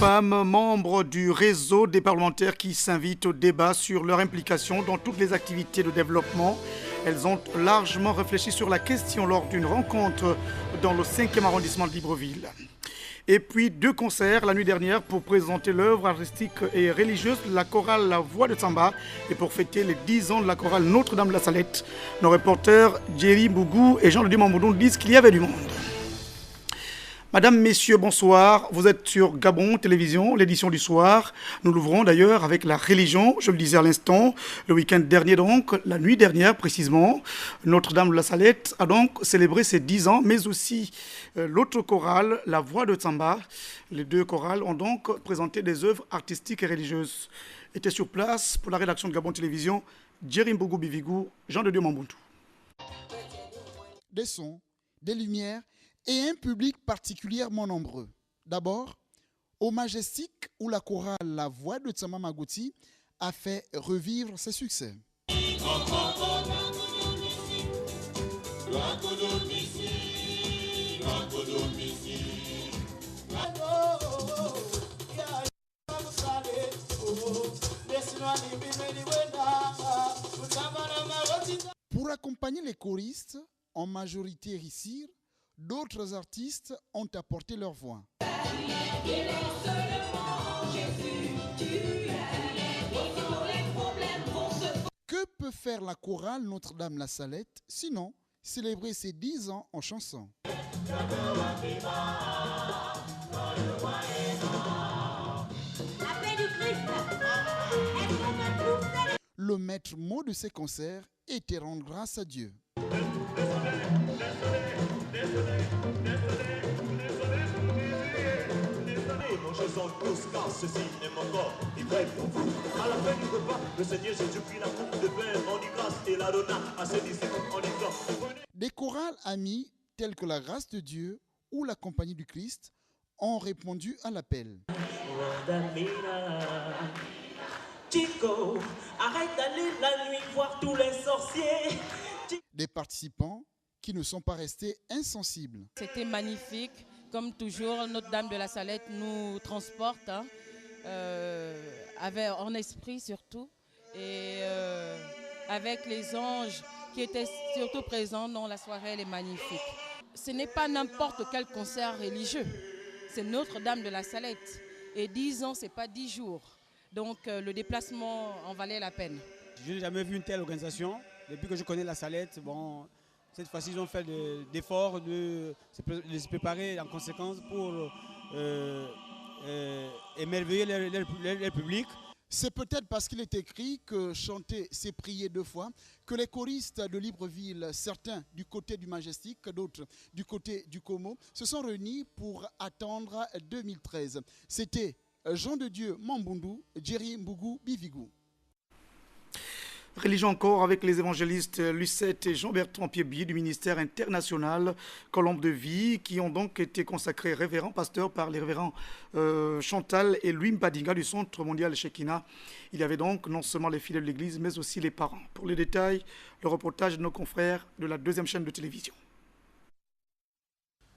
femmes, membres du réseau des parlementaires qui s'invitent au débat sur leur implication dans toutes les activités de développement. Elles ont largement réfléchi sur la question lors d'une rencontre dans le 5e arrondissement de Libreville. Et puis 2 concerts la nuit dernière pour présenter l'œuvre artistique et religieuse de la chorale La Voix de Tsamba et pour fêter les 10 ans de la chorale Notre-Dame de la Salette. Nos reporters Jerry Bougou et Jean-Louis Mamboudou disent qu'il y avait du monde. Madame, messieurs, bonsoir. Vous êtes sur Gabon Télévision, l'édition du soir. Nous l'ouvrons d'ailleurs avec la religion, je le disais à l'instant. Le week-end dernier donc, la nuit dernière précisément, Notre-Dame de la Salette a donc célébré ses 10 ans, mais aussi l'autre chorale, La Voix de Tsamba. Les 2 chorales ont donc présenté des œuvres artistiques et religieuses. Étaient sur place pour la rédaction de Gabon Télévision, Jerry Mbougou Bivigou, Jean de Dieu Mambuntu. Des sons, des lumières et un public particulièrement nombreux. D'abord, au Majestic, où la chorale La Voix de Tsamba Magouti a fait revivre ses succès. Pour accompagner les choristes, en majorité Rissir, d'autres artistes ont apporté leur voix. Que peut faire la chorale Notre-Dame la Salette, sinon célébrer ses 10 ans en chanson? Le maître mot de ces concerts était rendre grâce à Dieu. Je sens tous car ceci est mon corps, il brille pour vous. À la fin du repas, le Seigneur Jésus prit la coupe de pain en dit grâce et la donna à ses disciples en disant. Des chorales amis telles que la grâce de Dieu ou la compagnie du Christ ont répondu à l'appel. Chico, arrête d'aller la nuit voir tous les sorciers. Des participants qui ne sont pas restés insensibles. C'était magnifique. Comme toujours, Notre-Dame de la Salette nous transporte, en esprit surtout, et avec les anges qui étaient surtout présents dans la soirée, elle est magnifique. Ce n'est pas n'importe quel concert religieux, c'est Notre-Dame de la Salette. Et 10 ans, ce n'est pas 10 jours. Donc le déplacement en valait la peine. Je n'ai jamais vu une telle organisation. Depuis que je connais la Salette, bon, cette fois-ci, ils ont fait d'efforts de se préparer en conséquence pour émerveiller leur public. C'est peut-être parce qu'il est écrit que chanter, c'est prier 2 fois, que les choristes de Libreville, certains du côté du Majestic, d'autres du côté du Como, se sont réunis pour attendre 2013. C'était Jean de Dieu Mambundu, Jerry Mbougou Bivigou. Religion encore avec les évangélistes Lucette et Jean-Bertrand Piébier du ministère international Colombe de Vie qui ont donc été consacrés révérends pasteurs par les révérends Chantal et Louis Mbadinga du Centre mondial Shekinah. Il y avait donc non seulement les fidèles de l'église mais aussi les parents. Pour les détails, le reportage de nos confrères de la 2e chaîne de télévision.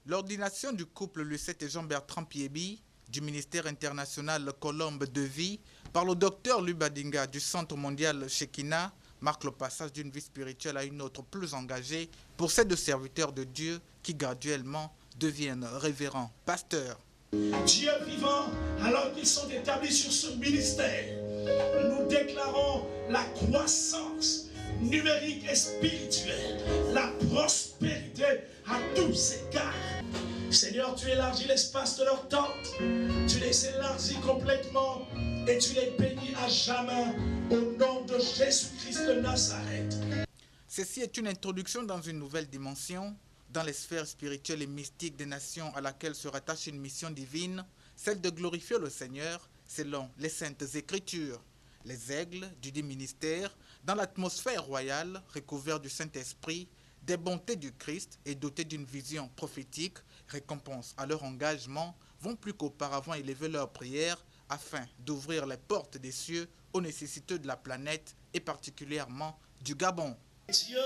L'ordination du couple Lucette et Jean-Bertrand Piébi du ministère international Colombe de Vie par le docteur Lubadinga du Centre mondial Shekinah marque le passage d'une vie spirituelle à une autre plus engagée pour ces 2 serviteurs de Dieu qui graduellement deviennent révérends pasteurs. Dieu vivant, alors qu'ils sont établis sur ce ministère, nous déclarons la croissance numérique et spirituelle, la prospérité à tous égards. Seigneur, tu élargis l'espace de leur tente, tu les élargis complètement et tu les bénis à jamais au nom de Jésus-Christ de Nazareth. Ceci est une introduction dans une nouvelle dimension, dans les sphères spirituelles et mystiques des nations à laquelle se rattache une mission divine, celle de glorifier le Seigneur selon les saintes écritures. Les aigles du dit ministère, dans l'atmosphère royale, recouverts du Saint-Esprit, des bontés du Christ et dotés d'une vision prophétique, récompense à leur engagement, vont plus qu'auparavant élever leurs prières afin d'ouvrir les portes des cieux aux nécessiteux de la planète et particulièrement du Gabon. Dieu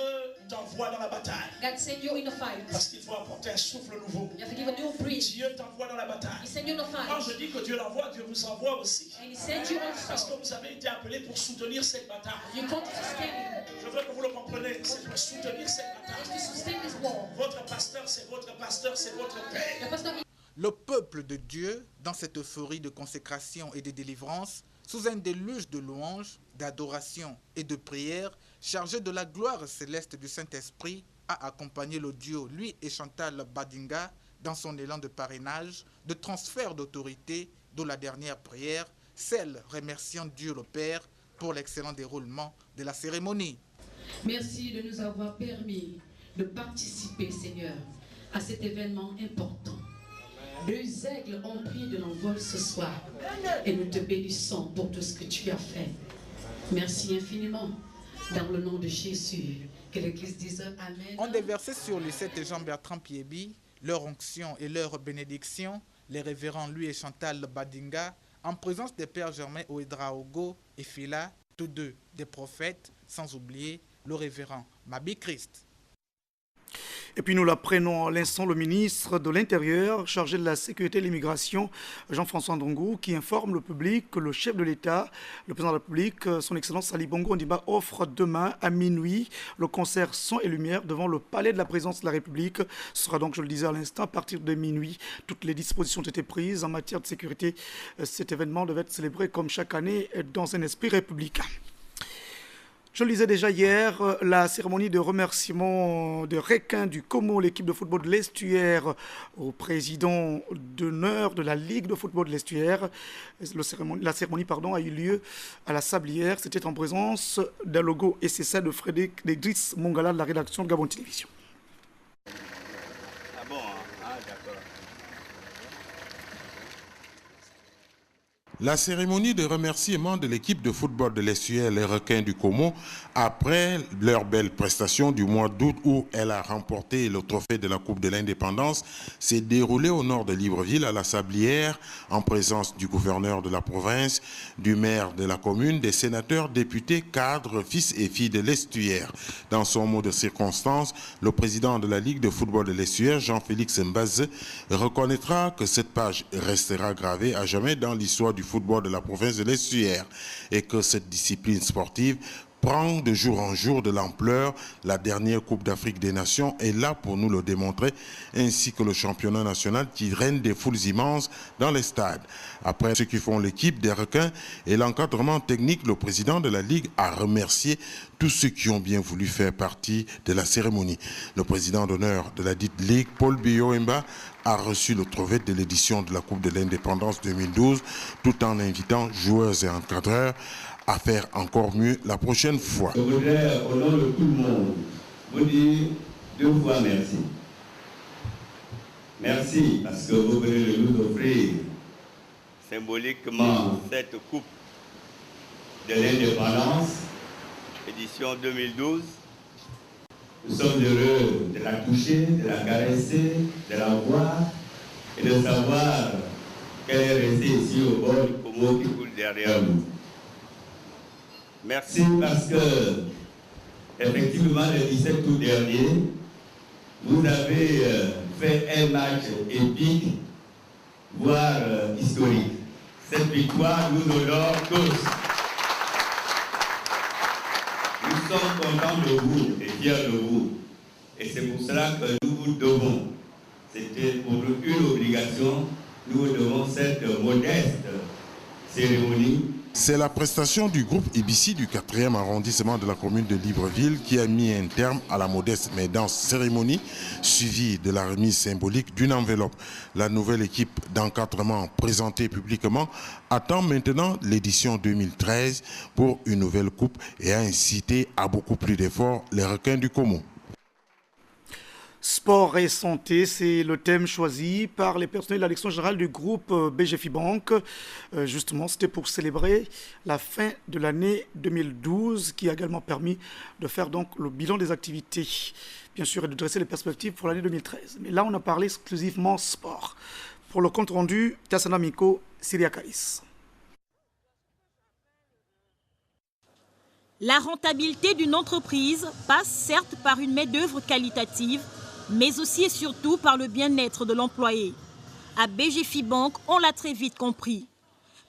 t'envoie dans la bataille. God send you in the fight. Parce qu'il faut apporter un souffle nouveau. You have to give a new breath. Dieu t'envoie dans la bataille. He send you in the fight. Quand je dis que Dieu l'envoie, Dieu vous envoie aussi. And he sent you Parce que also. vous avez été appelés pour soutenir cette bataille. You come to sustain it. Je veux que vous le compreniez. C'est pour soutenir cette It's to bataille. sustain this war. Votre pasteur, c'est votre pasteur, c'est votre père. The pastor Le peuple de Dieu, dans cette euphorie de consécration et de délivrance, sous un déluge de louanges, d'adoration et de prières, chargé de la gloire céleste du Saint-Esprit, a accompagné le duo, lui et Chantal Badinga, dans son élan de parrainage, de transfert d'autorité, dont la dernière prière, celle remerciant Dieu le Père pour l'excellent déroulement de la cérémonie. Merci de nous avoir permis de participer, Seigneur, à cet événement important. 2 aigles ont pris de l'envol ce soir et nous te bénissons pour tout ce que tu as fait. Merci infiniment. Dans le nom de Jésus, que l'Église dise Amen. On déversait sur Lucette et Jean-Bertrand Piébi leur onction et leur bénédiction, les révérends lui et Chantal Badinga, en présence des pères Germain Ouedraogo et Fila, tous deux des prophètes, sans oublier le révérend Mabi Christ. Et puis nous l'apprenons à l'instant, le ministre de l'Intérieur chargé de la sécurité et de l'immigration, Jean-François Ndongou, qui informe le public que le chef de l'État, le président de la République, son Excellence Ali Bongo Ondimba, offre demain à minuit le concert Son et Lumière devant le palais de la présidence de la République. Ce sera donc, je le disais à l'instant, à partir de minuit. Toutes les dispositions ont été prises en matière de sécurité. Cet événement devait être célébré comme chaque année dans un esprit républicain. Je le disais déjà hier, la cérémonie de remerciement de Requin du Como, l'équipe de football de l'Estuaire, au président d'honneur de la Ligue de football de l'Estuaire. La cérémonie a eu lieu à la Sablière. C'était en présence d'un logo SSA de Frédéric Driss Mongala de la rédaction de Gabon Télévision. Ah bon, d'accord. La cérémonie de remerciement de l'équipe de football de l'Estuaire, les Requins du Como, après leur belle prestation du mois d'août où elle a remporté le trophée de la Coupe de l'Indépendance, s'est déroulée au nord de Libreville, à la Sablière, en présence du gouverneur de la province, du maire de la commune, des sénateurs, députés, cadres, fils et filles de l'Estuaire. Dans son mot de circonstance, le président de la Ligue de football de l'Estuaire, Jean-Félix Mbaz, reconnaîtra que cette page restera gravée à jamais dans l'histoire du football de la province de l'Estuaire et que cette discipline sportive prend de jour en jour de l'ampleur. La dernière Coupe d'Afrique des Nations est là pour nous le démontrer, ainsi que le championnat national qui règne des foules immenses dans les stades. Après ceux qui font l'équipe des Requins et l'encadrement technique, le président de la Ligue a remercié tous ceux qui ont bien voulu faire partie de la cérémonie. Le président d'honneur de la dite Ligue, Paul Biyoemba, a reçu le trophée de l'édition de la Coupe de l'Indépendance 2012, tout en invitant joueurs et encadreurs à faire encore mieux la prochaine fois. Je voudrais, au nom de tout le monde, vous dire 2 fois merci. Merci parce que vous venez de nous offrir Symboliquement, cette Coupe de l'Indépendance, édition 2012. Nous sommes heureux de la toucher, de la caresser, de la voir et de savoir qu'elle est restée ici au bord du Como qui coule derrière nous. Merci parce que, effectivement, le 17 août dernier, vous avez fait un match épique, voire historique. Cette victoire nous honore tous. Nous sommes contents de vous et fiers de vous. Et c'est pour cela que nous vous devons. C'était pour nous une obligation. Nous vous devons cette modeste cérémonie. C'est la prestation du groupe IBC du 4e arrondissement de la commune de Libreville qui a mis un terme à la modeste mais dense cérémonie, suivie de la remise symbolique d'une enveloppe. La nouvelle équipe d'encadrement présentée publiquement attend maintenant l'édition 2013 pour une nouvelle coupe et a incité à beaucoup plus d'efforts les Requins du Como. Sport et santé, c'est le thème choisi par les personnels de la direction générale du groupe BGFI Bank. Justement, c'était pour célébrer la fin de l'année 2012 qui a également permis de faire donc le bilan des activités, bien sûr, et de dresser les perspectives pour l'année 2013. Mais là, on a parlé exclusivement sport. Pour le compte rendu, Tassana Miko, Syria Kaïs. La rentabilité d'une entreprise passe certes par une main-d'œuvre qualitative, mais aussi et surtout par le bien-être de l'employé. À BGFI Bank, on l'a très vite compris.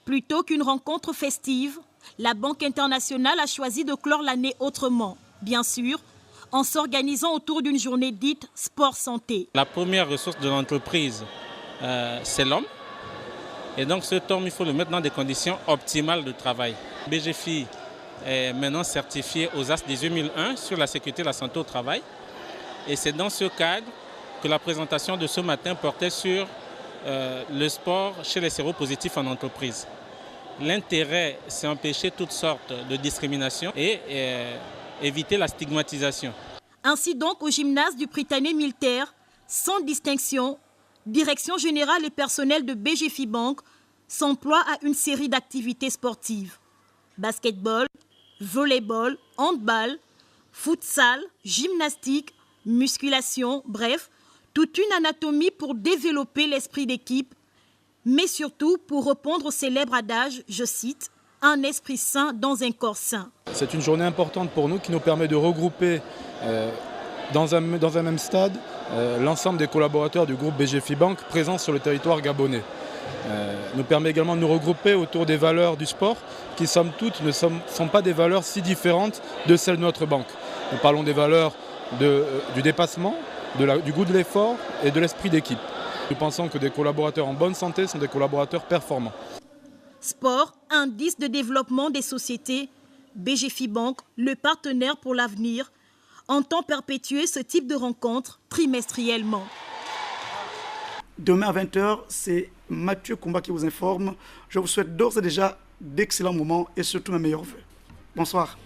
Plutôt qu'une rencontre festive, la Banque internationale a choisi de clore l'année autrement. Bien sûr, en s'organisant autour d'une journée dite sport-santé. La première ressource de l'entreprise, c'est l'homme. Et donc cet homme, il faut le mettre dans des conditions optimales de travail. BGFI est maintenant certifié aux AS 18001 sur la sécurité et la santé au travail. Et c'est dans ce cadre que la présentation de ce matin portait sur le sport chez les séropositifs en entreprise. L'intérêt, c'est empêcher toutes sortes de discriminations et éviter la stigmatisation. Ainsi donc, au gymnase du Prytanée militaire, sans distinction, direction générale et personnel de BGFI Bank s'emploie à une série d'activités sportives. Basketball, volleyball, handball, futsal, gymnastique, musculation, bref, toute une anatomie pour développer l'esprit d'équipe, mais surtout pour répondre au célèbre adage, je cite, « un esprit sain dans un corps sain ». C'est une journée importante pour nous qui nous permet de regrouper dans un même stade l'ensemble des collaborateurs du groupe BGFI Bank présents sur le territoire gabonais. Nous permet également de nous regrouper autour des valeurs du sport qui, somme toute, ne sont pas des valeurs si différentes de celles de notre banque. Nous parlons des valeurs du dépassement, du goût de l'effort et de l'esprit d'équipe. Nous pensons que des collaborateurs en bonne santé sont des collaborateurs performants. Sport, indice de développement des sociétés, BGFI Bank, le partenaire pour l'avenir, entend perpétuer ce type de rencontres trimestriellement. Demain à 20h, c'est Mathieu Combat qui vous informe. Je vous souhaite d'ores et déjà d'excellents moments et surtout mes meilleurs vœux. Bonsoir.